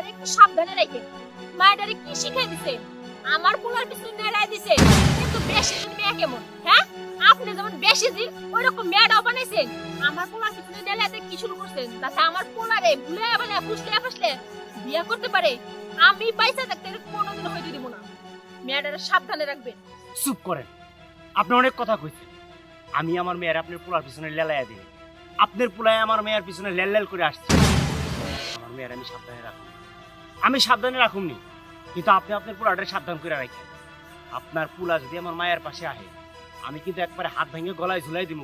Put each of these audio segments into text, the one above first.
মায়াটারে একটু সাবধানে রাখেন। মায়াটারে কি শিখাই দিছে? আমার পোলার পিছনে নেড়াই দিছে। কিন্তু বেশি দিন মেয়ে কেমন? হ্যাঁ, আপনি যেমন বেশি দিন ওই রকম মেয়েটাও বানাইছেন। আমার পোলার পিছনে নেড়াইতে কি শুরু করছেন? তাতে আমার পোলারে ভুলে মানে ফুসলে ফাসলে বিয়ে করতে পারে। আমি পয়সা থাকতে কোনোদিন হইতে দিব না। মেয়েটারে সাবধানে রাখবেন। চুপ করেন, আপনি অনেক কথা কইছেন। আমি আমার মেয়ের আপনার পোলার পিছনে লেলাইয়া দিই। আপনার পোলায় আমার মেয়ের পিছনে লেল করে আসছে। আমার মেয়ের আমি সাবধানে রাখুমনি, কিন্তু আপনি আপনার পোলাটারে সাবধান করে রাখেন। আপনার পোলা যদি আমার মায়ের পাশে আহে, আমি কিন্তু একবারে হাত ভেঙে গলায় ঝুলাই দিব।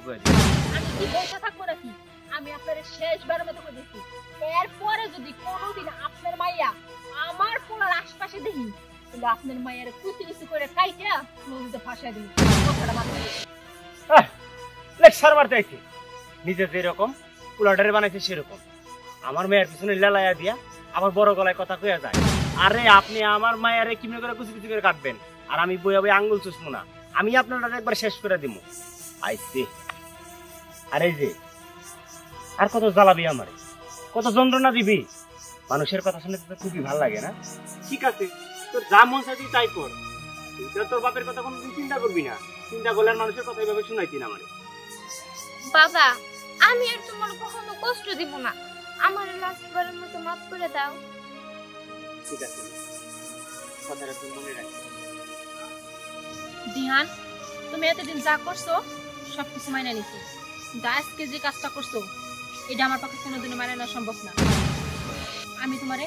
আমি কি বলতে থাকবো নাকি? আমি আপনার শেষবারের মতো করে দিচ্ছি, এরপরে যদি কোনোদিন আপনার মাইয়া আমার পোলার আশপাশে দেখি, তাহলে আপনার মায়ের কুচি কুচি করে কাইটা নদীতে ফাঁসাই দিন। কথাটা মাথায় রাখবেন। লেকচার মারতে আইছে। নিজে যেরকম পোলাটারে বানাইছে সেরকম আমার মেয়ের পিছনে লেলাইয়া দিয়া আবার বড় গলায় কথা কইয়া যায়। আরে আপনি আমার মায়ের কিমনে করে কুচি কুচি করে কাটবেন, আর আমি বইয়া বই আঙ্গুল চুষবো না। আমি আপনার একবার শেষ করে দিব। আইসে আরে যে আর কত জ্বালাবি আমারে, কত যন্ত্রণা দিবি। মানুষের কথা শুনে তো খুবই ভালো লাগে না? ঠিক আছে, তোর যা মন চাই তুই তাই কর। তুই তোর বাপের কথা কোনোদিন চিন্তা করবি না। চিন্তা করলে আর মানুষের কথা এইভাবে শুনাইতি না আমারে। বাবা, আমি আর তোমার কখনো কষ্ট দিব না। আমার লাস্টবারের মতো মাফ করে দাও। ঠিক আছে, কথাটা তুই মনে রাখিস। দিহান, তুমি এতদিন যা করছো সবকিছু মাইনে নিছো, কিন্তু আজকে যে কাজটা করছো এটা আমার পক্ষে কোনোদিনও মাইনে নেওয়া সম্ভব না। আমি তোমারে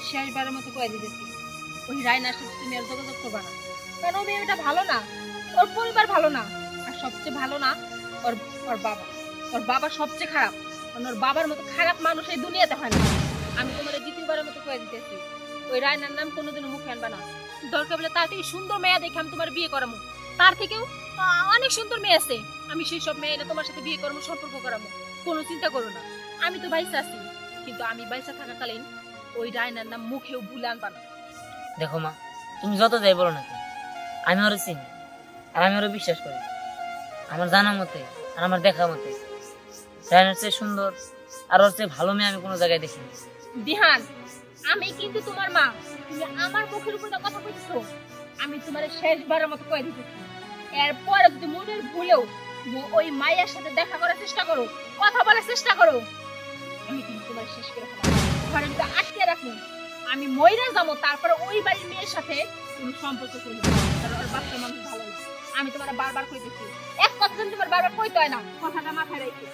শেষবারের মতো কয়ে দিতেছি, ওই রায়নার সাথে তুমি আর যোগাযোগ করবা না। কারণ ওই মেয়েটা ভালো না, ওর পরিবার ভালো না, আর সবচেয়ে ভালো না ওর বাবা। ওর বাবা সবচেয়ে খারাপ, কারণ ওর বাবার মতো খারাপ মানুষ এই দুনিয়াতে হয় না। আমি তোমারে দ্বিতীয়বারের মতো কয়ে দিতেছি, ওই রায়নার নাম কোনোদিনও মুখে আনবা না। দরকার বলে তার থেকে সুন্দর মেয়ে দেখে আমি তোমার বিয়ে করাবো। তার থেকেও অনেক সুন্দর মেয়ে আছে, আমি সেই সব মেয়েরা তোমার সাথে বিয়ে করবো, সম্পর্ক করাবো। কোনো চিন্তা করো না। আমি তো বাইসা আছি, কিন্তু আমি বাইসা থাকাকালীন ওই রায়নার নাম মুখেও ভুলে আনবা না। দেখো মা, তুমি যত যাই বলো না, আমি ওরা চিনি আর আমি ওরা বিশ্বাস করি। আমার জানা মতে আর আমার দেখা মতে রায়নার চেয়ে সুন্দর আর ওর চেয়ে ভালো মেয়ে আমি কোনো জায়গায় দেখিনি। দিহান, আমি কিন্তু তোমার মা, তুমি আমার মুখের উপর কথা বলছো। আমি তোমার শেষবারের মতো কয়ে দিতেছি, এরপরে যদি মনের ভুলেও ওই মায়ের সাথে দেখা করার চেষ্টা করো, কথা বলার চেষ্টা করো, আমি কিন্তু তোমার শেষ করে ফেলবো। ঘরে যদি আটকে রাখো, আমি মইরা যাবো, তারপরে ওই বাড়ির মেয়ের সাথে তুমি সম্পর্ক করবে। কারণ ওর বাচ্চা মানুষ ভালো না। আমি তোমার বারবার কইতেছি, এক কথা তোমার বারবার কইতে হয় না, কথাটা মাথায় রেখে।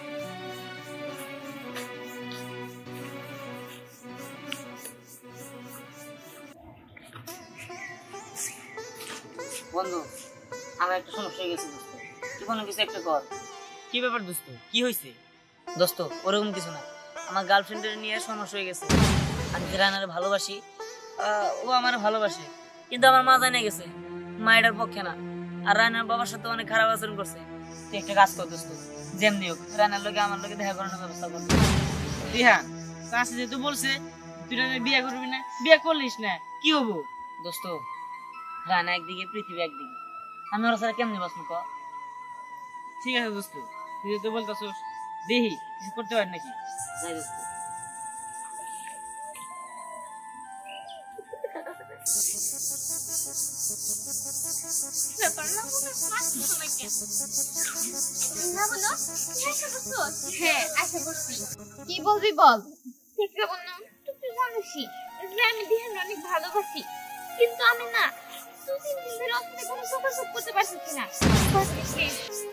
বন্ধু, আমার একটা সমস্যা হয়ে গেছে দোস্ত, তুই কোনো কিছু একটা কর। কি ব্যাপার দোস্ত, কি হয়েছে? দোস্ত ওরকম কিছু না, আমার গার্লফ্রেন্ডের নিয়ে সমস্যা হয়ে গেছে। আমি যে রায়নারে ভালোবাসি, ও আমার ভালোবাসে, কিন্তু আমার মা জানে গেছে মায়ের পক্ষে না, আর রায়নার বাবার সাথে অনেক খারাপ আচরণ করছে। তুই একটা কাজ কর দোস্ত, যেমনি হোক রায়নার লোকে আমার লোকে দেখা করানোর ব্যবস্থা কর। রিহান, কাছে যেহেতু বলছে তুই বিয়ে করবি না, বিয়ে করলিস না, কি হবো? দোস্ত রায়না একদিকে, পৃথিবী একদিকে, আমি ওরা ছাড়া কেমনি বাঁচবো ক? ঠিক আছে দোস্ত, তুই যেহেতু বলতেছস, দেখি কিছু করতে পারি নাকি। যাই দোস্ত। কি বলবি বল। তুই জানিসই যে আমি দিহান অনেক ভালোবাসি, কিন্তু আমি না দুদিন ধরে ওর সাথে কোনো যোগাযোগ করতে পারছি না।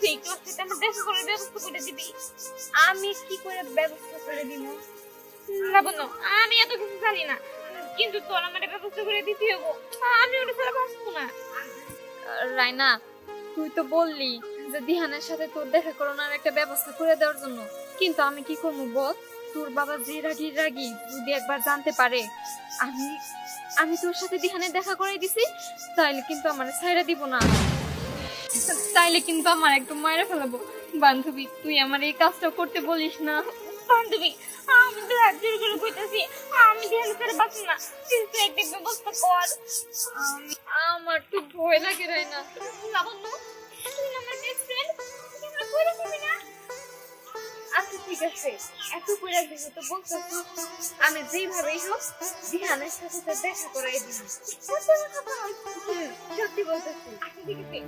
সেই কষ্টটা আমার দেখা করার ব্যবস্থা করে দিবি। আমি কি করে ব্যবস্থা করে দিব? না বলো, আমি এত কিছু জানি না, কিন্তু তোর আমার ব্যবস্থা করে দিতে হবো। আমি ওটা ছাড়া বাঁচবো না। রায়না, তুই তো বললি যে দিহানের সাথে তোর দেখা করানোর একটা ব্যবস্থা করে দেওয়ার জন্য, কিন্তু আমি কি করবো বল? তোর বাবা যে রাগি যদি একবার জানতে পারে আমি তোর সাথে দিহানের দেখা করাই দিছি, তাইলে কিন্তু আমার ছাইরা দিব না, তাইলে কিন্তু আমার একদম মায়েরা ফেলাবো। বান্ধবী, তুই আমার এই কাজটা করতে বলিস না। বান্ধবী, আমি তো হাত জোর করে কইতাছি, আমি দিহান করে বাঁচব না, কিন্তু একটা ব্যবস্থা কর। আমার তো ভয় লাগে রায়না। লাবণ্য, তুই আমার বেস্ট ফ্রেন্ড, তুই আমার করে দিবি না? আচ্ছা ঠিক আছে, এত কইরা যেহেতু বলতেছো, আমি যেইভাবেই হোক দিহানের সাথে তো দেখা করাই দিই। সত্যি বলতেছি। আচ্ছা ঠিক আছে,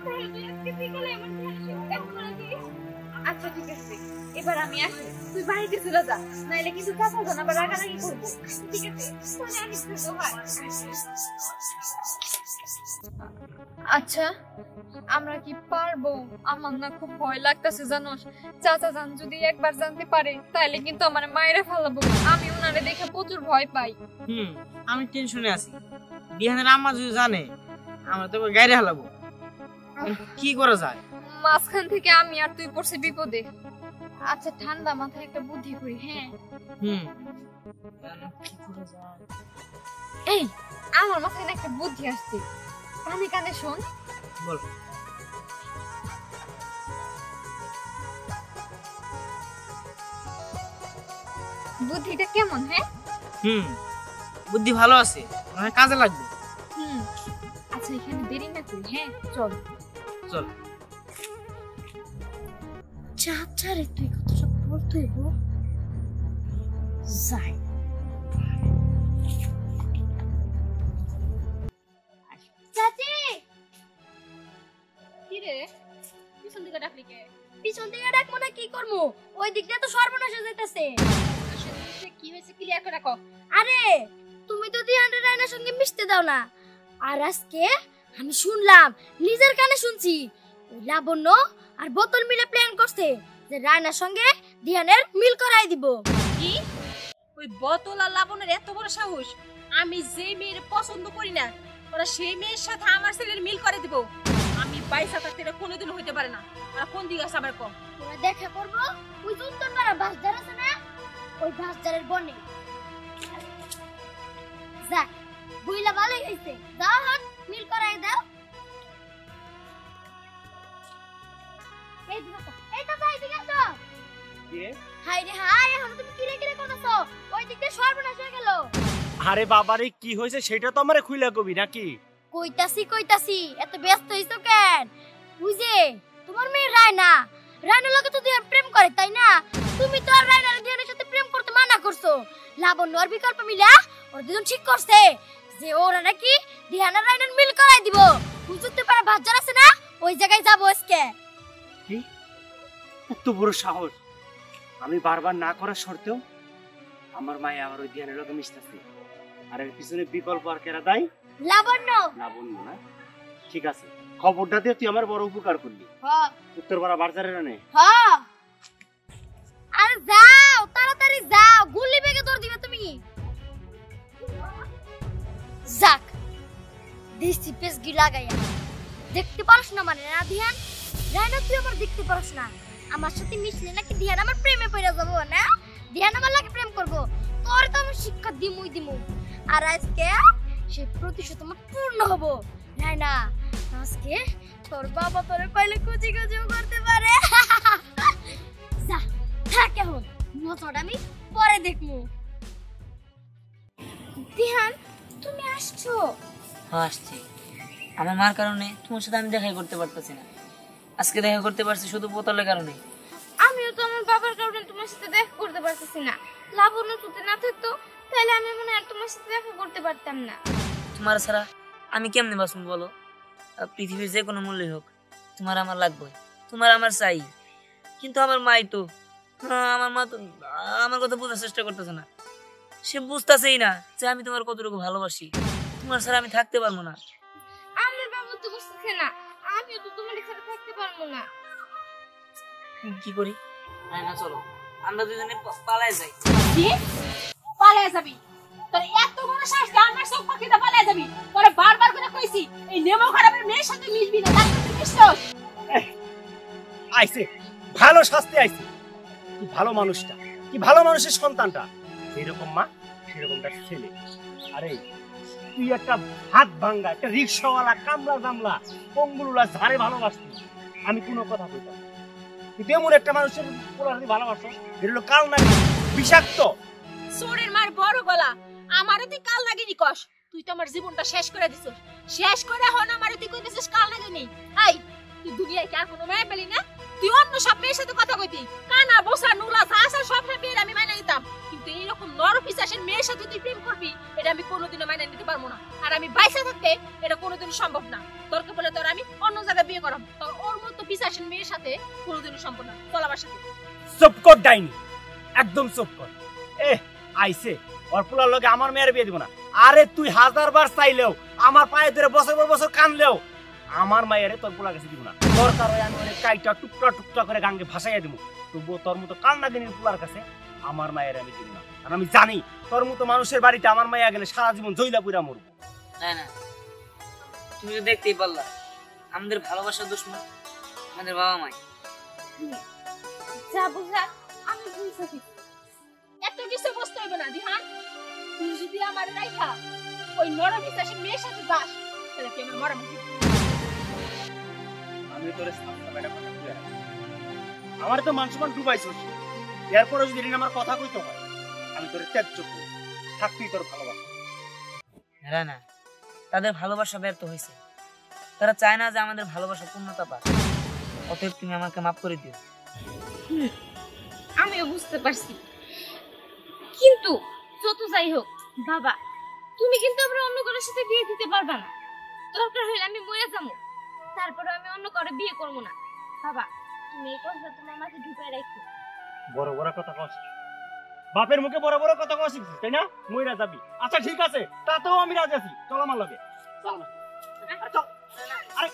তাহলে তুই আজকে বিকালে আমার দিহানের সাথে দেখা করে দিস। আচ্ছা ঠিক আছে, এবার আমি আসি, তুই বাড়িতে চলে যা, নাইলে কিন্তু চাচা জানা আবার রাগারাগি করবো। ঠিক আছে, তাহলে আমি থাকবো। আচ্ছা আমরা কি পারবো? আমার না খুব ভয় লাগতেছে জানোস, চাচা জান যদি একবার জানতে পারে তাহলে কিন্তু আমার মায়েরা ফেলাবো। আমি ওনারে দেখে প্রচুর ভয় পাই। আমি টেনশনে আছি, দিহানের আম্মা যদি জানে আমরা তো গাড়ি হালাবো, কি করা যায়? মাঝখান থেকে আমি আর তুই পড়ছে বিপদে। আচ্ছা ঠান্ডা মাথায় একটা বুদ্ধি করি। হ্যাঁ কি করা যায়? এই আমার মাথায় না একটা বুদ্ধি আসছে, কানে কানে শোন। বল। বুদ্ধিটা কেমন? হ্যাঁ বুদ্ধি ভালো আছে, মানে কাজে লাগবে। আচ্ছা এখানে দেরি না করি, হ্যাঁ চল চল। চাচা রে তুই কত সব বলতে হইব, যাই। চাচি কি রে, পিছন দিকে ডাকলি কে? পিছন থেকে ডাকবো না কি করবো, ওই দিক দিয়ে তো সর্বনাশ হয়ে যাইতেছে। কি হয়েছে ক্লিয়ার করে রাখো। আরে তুমি তো দিহান রায়নার সঙ্গে মিশতে দাও না, আর আজকে আমি শুনলাম, নিজের কানে শুনছি, ওই লাবণ্য আর বোতল মিলে প্ল্যান করছে যে রায়নার সঙ্গে দিহানের মিল করাই দিব। কি ওই বোতল আর লাবণের এত বড় সাহস? আমি যে মেয়ের পছন্দ করি না ওরা সেই মেয়ের সাথে আমার ছেলের মিল করে দিব? আমি পয়সা থাকতে এটা কোনোদিন হইতে পারে না। আর কোন দিকে আছে আবার কম? তোরা দেখা করবো ওই যে উত্তরপাড়া বাসদার আছে না, ওই বাসদারের বনে। যা বুইলা ভালোই হয়েছে, যাও হাত মিল করাই দাও। এই দিকে তো, এই তো যাই দিকে তো। হাই রে হাই, এখন তুমি কিরে কিরে করতেছো? ওই দিক দিয়ে সর্বনাশ হয়ে গেল। আরে বাবারে কি হয়েছে সেটা তো আমারে খুইলা কবি নাকি? কইতাছি এত ব্যস্ত হইছো কেন? বুঝে তোমার মেয়ে রায়না, রায়নার লগে তো দিহান প্রেম করে তাই না? তুমি তো আর রায়নার দিহানের সাথে প্রেম করতে মানা করছো। লাবণ্য আর বিকল্প মিলা ওরা দুজন ঠিক করছে যে ওরা নাকি দিহান আর রায়নার মিল করাই দিব। বুঝতে পারা বাজার আছে না, ওই জায়গায় যাবো আজকে। কি এত বড় সাহস! আমি বারবার না করার শর্তেও আমার মায়ে আবার ওই দিহানের লোকে মিশতেছে। আর এর পিছনে বিকল্প আর কেরা দাই? লাবণ্য। লাবণ্য না? ঠিক আছে, খবরটা দিয়ে তুই আমার বড় উপকার করলি। হ্যাঁ উত্তরপাড়া বাজারের নে। হ্যাঁ আরে যাও তাড়াতাড়ি যাও, গুলি বেগে দৌড় দিবে তুমি। যাক দিছি পেস গি লাগাইয়া। দেখতে পারছ না মানে না দিহান? রায়না তুই আমার দেখতে পারছ না? আমার সাথে মিশলে নাকি দিহান আমার প্রেমে পড়ে যাবো না? দিহান আমার লাগে প্রেম করব, তোর তো আমি শিক্ষা দিমু। আর আজকে সেই প্রতিশোধ আমার পূর্ণ হবো। রায়না আজকে তোর বাবা তোরে পাইলে কুচি করতে পারে। যা থাক, এখন মজাটা আমি পরে দেখবো। দিহান তুমি আসছো? আসছি। আমার মার কারণে তোমার সাথে আমি দেখাই করতে পারতেছি না। আজকে দেখা করতে পারছি শুধু বোতলের কারণে। আমিও তো আমার বাবার কারণে তোমার সাথে দেখা করতে পারতেছি না। লাবণ্য যদি না থাকতো তাহলে আমি মনে হয় তোমার সাথে দেখা করতে পারতাম না। তোমার ছাড়া আমি কেমনে বাঁচবো বলো? পৃথিবীর যে কোনো মূল্যই হোক তোমার আমার লাগবে, তোমার আমার চাই। কিন্তু আমার মাই তো, আমার মা তো আমার কথা বোঝার চেষ্টা করতেছে না। সে বুঝতেছেই না যে আমি তোমার কতটুকু ভালোবাসি। তোমার ছাড়া আমি থাকতে পারবো না। আমার বাবা তো বুঝতেছে না, আমিও তো তোমার সাথে থাকতে পারবো না। কি করি? না চলো আমরা দুজনে পালায় যাই। কি পালায় যাবি? তোর এত বড় সাহস, আমার সব পাখিটা পালায় যাবি? তোরে বারবার করে কইছি এই নেমো খারাপের মেয়ের সাথে মিশবি না, তার সাথে মিশছস। আইছে ভালো শাস্তি আইছে। কি ভালো মানুষটা, কি ভালো মানুষের সন্তানটা, যেরকম মা সেরকম তার ছেলে। আরে তুই একটা হাত ভাঙ্গা, একটা রিক্সাওয়ালা, কামলা জামলা, পঙ্গুলুলা ঝাড়ে ভালোবাসতি, আমি কোনো কথা বলতাম। কিন্তু এমন একটা মানুষের পোলারে ভালোবাসো, এটা হলো কাল নাকি বিষাক্ত। সোরের মার বড় গলা, আমারও তুই কাল লাগিনি কস। তুই তো আমার জীবনটা শেষ করে দিছস। শেষ করে হন আমারও তুই কইতেছিস কাল লাগিনি। এই তুই দুনিয়ায় কি আর কোনো মেয়ে পেলি না? তুই অন্য সব মেয়ের সাথে কথা কইতি, কানা বসা নুলা আসা সব বিয়ে আমি মাইনা নিতাম, কিন্তু এইরকম নরপিশাচের মেয়ের সাথে তুই প্রেম করবি এটা আমি কোনোদিনও মাইনা নিতে পারবো না। আর আমি বাইসে থাকতে এটা কোনোদিনও সম্ভব না। দরকার পড়লে তোর আমি অন্য জায়গায় বিয়ে করাম, তোর ওর মতো পিশাচের মেয়ের সাথে কোনোদিনও সম্ভব না। চল আমার সাথে। চুপ কর ডাইনি, একদম চুপ কর। আইছে ওর পোলার লগে আমার মেয়ের বিয়ে দিব না। আরে তুই 1000বার চাইলেও আমার পায়ে ধরে বছর পর বছর কানলেও আমার মায়ের তোর পোলার কাছে দিব না। দরকার হয় আমি অনেক কাইটা টুকরা টুকরা করে গাঙ্গে ভাসাইয়া দিব, তবুও তোর মতো কান্নাগিনীর পোলার কাছে আমার মায়ের আমি দিব না। আর আমি জানি তোর মতো মানুষের বাড়িতে আমার মাইয়া গেলে সারা জীবন জইলা পুরা মরবো। না তুমি তো দেখতেই পারলা আমাদের ভালোবাসার দুশ্মন আমাদের বাবা মাই। যা বুঝা আমি বুঝছি। এত কিছু বুঝতে হইবে না দিহান। তুই যদি আমার রাইখা ওই নরপিশাচের মেয়ের সাথে যাস তাহলে তুই আমার মরা মুখে। আমি তোরে সামনে বেটা কথা কইয়া আমার তো মান সম্মান ডুবাইছস, এরপরে যদি আমার কথা কইতে হয় আমি তোরে ত্যায্য করব। থাকবি তোর ভালোবাসা। রানা তাদের ভালোবাসা ব্যর্থ হয়েছে, তারা চায় না যে আমাদের ভালোবাসা পূর্ণতা পাক। অতএব তুমি আমাকে মাফ করে দিও। আমিও বুঝতে পারছি, কিন্তু যত যাই হোক বাবা, তুমি কিন্তু আমরা অন্য কারোর সাথে বিয়ে দিতে পারবা না। দরকার হলে আমি মরে যাবো, তারপরে আমি অন্য কারো বিয়ে করবো না। বাবা তুমি এই কথা তোমার মাথায় ঢুকায় রাখো। বড় বড় কথা কস, বাপের মুখে বড় বড় কথা কস, তাই না? মইরা যাবি। আচ্ছা ঠিক আছে, তাতেও আমি রাজি আছি। চল আমার লগে। চল না, চল। আরে